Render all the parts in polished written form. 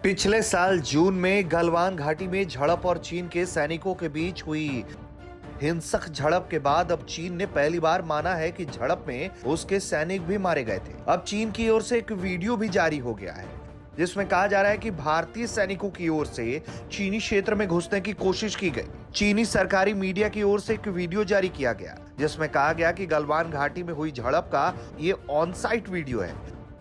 पिछले साल जून में गलवान घाटी में झड़प और चीन के सैनिकों के बीच हुई हिंसक झड़प के बाद अब चीन ने पहली बार माना है कि झड़प में उसके सैनिक भी मारे गए थे। अब चीन की ओर से एक वीडियो भी जारी हो गया है जिसमें कहा जा रहा है कि भारतीय सैनिकों की ओर से चीनी क्षेत्र में घुसने की कोशिश की गई। चीनी सरकारी मीडिया की ओर से एक वीडियो जारी किया गया जिसमें कहा गया कि गलवान घाटी में हुई झड़प का ये ऑन साइट वीडियो है।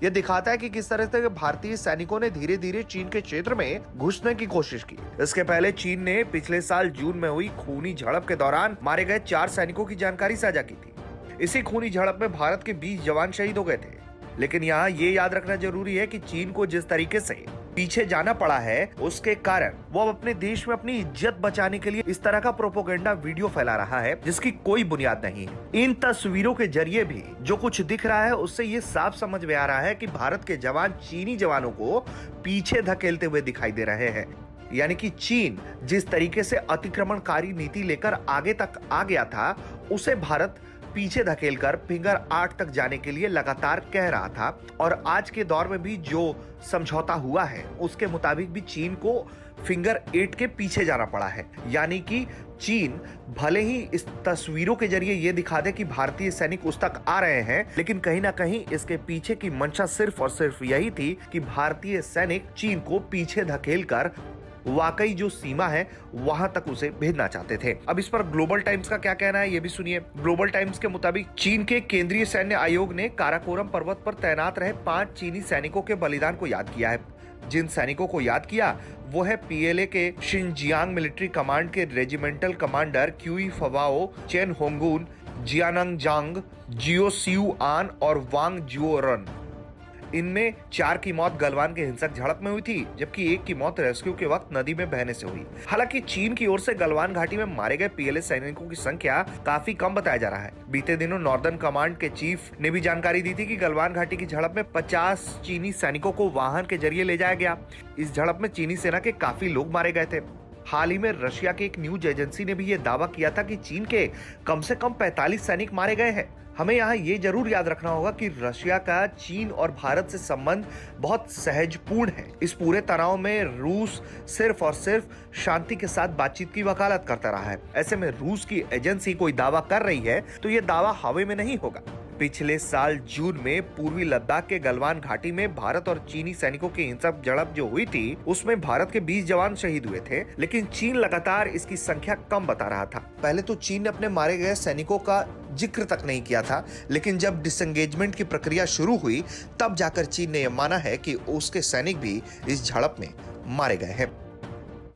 यह दिखाता है कि किस तरह से भारतीय सैनिकों ने धीरे धीरे चीन के क्षेत्र में घुसने की कोशिश की। इसके पहले चीन ने पिछले साल जून में हुई खूनी झड़प के दौरान मारे गए 4 सैनिकों की जानकारी साझा की थी। इसी खूनी झड़प में भारत के 20 जवान शहीद हो गए थे। लेकिन यहाँ ये याद रखना जरूरी है कि चीन को जिस तरीके से पीछे जाना पड़ा है उसके कारण वो अब अपने देश में अपनी इज्जत बचाने के लिए इस तरह का प्रोपोगेंडा वीडियो फैला रहा है जिसकी कोई बुनियाद नहीं है। इन तस्वीरों के जरिए भी जो कुछ दिख रहा है उससे ये साफ समझ में आ रहा है कि भारत के जवान चीनी जवानों को पीछे धकेलते हुए दिखाई दे रहे हैं। यानी कि चीन जिस तरीके से अतिक्रमणकारी नीति लेकर आगे तक आ गया था उसे भारत पीछे धकेलकर फिंगर 8 तक जाने के लिए लगातार कह रहा था। और आज के दौर में भी जो समझौता हुआ है उसके मुताबिक भी चीन को फिंगर 8 के पीछे जाना पड़ा है। यानी कि चीन भले ही इस तस्वीरों के जरिए ये दिखा दे कि भारतीय सैनिक उस तक आ रहे हैं, लेकिन कहीं ना कहीं इसके पीछे की मंशा सिर्फ और सिर्फ यही थी कि भारतीय सैनिक चीन को पीछे धकेलकर वाकई जो सीमा है वहां तक उसे भेजना चाहते थे। अब इस पर ग्लोबल टाइम्स का क्या कहना है ये भी सुनिए। ग्लोबल टाइम्स के मुताबिक चीन के केंद्रीय सैन्य आयोग ने काराकोरम पर्वत पर तैनात रहे 5 चीनी सैनिकों के बलिदान को याद किया है। जिन सैनिकों को याद किया वो है पीएलए के शिनजियांग मिलिट्री कमांड के रेजिमेंटल कमांडर क्यूई फवाओ, चेन होंगुन, जियानंग जांग, जियो सिउ आन और वांग जुओरन। इनमें 4 की मौत गलवान के हिंसक झड़प में हुई थी जबकि 1 की मौत रेस्क्यू के वक्त नदी में बहने से हुई। हालांकि चीन की ओर से गलवान घाटी में मारे गए पीएलए सैनिकों की संख्या काफी कम बताया जा रहा है। बीते दिनों नॉर्दर्न कमांड के चीफ ने भी जानकारी दी थी कि गलवान घाटी की झड़प में 50 चीनी सैनिकों को वाहन के जरिए ले जाया गया। इस झड़प में चीनी सेना के काफी लोग मारे गए थे। हाल ही में रशिया की एक न्यूज एजेंसी ने भी ये दावा किया था कि चीन के कम से कम 45 सैनिक मारे गए हैं। हमें यहाँ ये जरूर याद रखना होगा कि रशिया का चीन और भारत से संबंध बहुत सहजपूर्ण है। इस पूरे तनाव में रूस सिर्फ और सिर्फ शांति के साथ बातचीत की वकालत करता रहा है। ऐसे में रूस की एजेंसी कोई दावा कर रही है तो ये दावा हवा में नहीं होगा। पिछले साल जून में पूर्वी लद्दाख के गलवान घाटी में भारत और चीनी सैनिकों की हिंसक झड़प जो हुई थी उसमें भारत के 20 जवान शहीद हुए थे, लेकिन चीन लगातार इसकी संख्या कम बता रहा था। पहले तो चीन ने अपने मारे गए सैनिकों का जिक्र तक नहीं किया था, लेकिन जब डिसएंगेजमेंट की प्रक्रिया शुरू हुई तब जाकर चीन ने यह माना है कि उसके सैनिक भी इस झड़प में मारे गए हैं।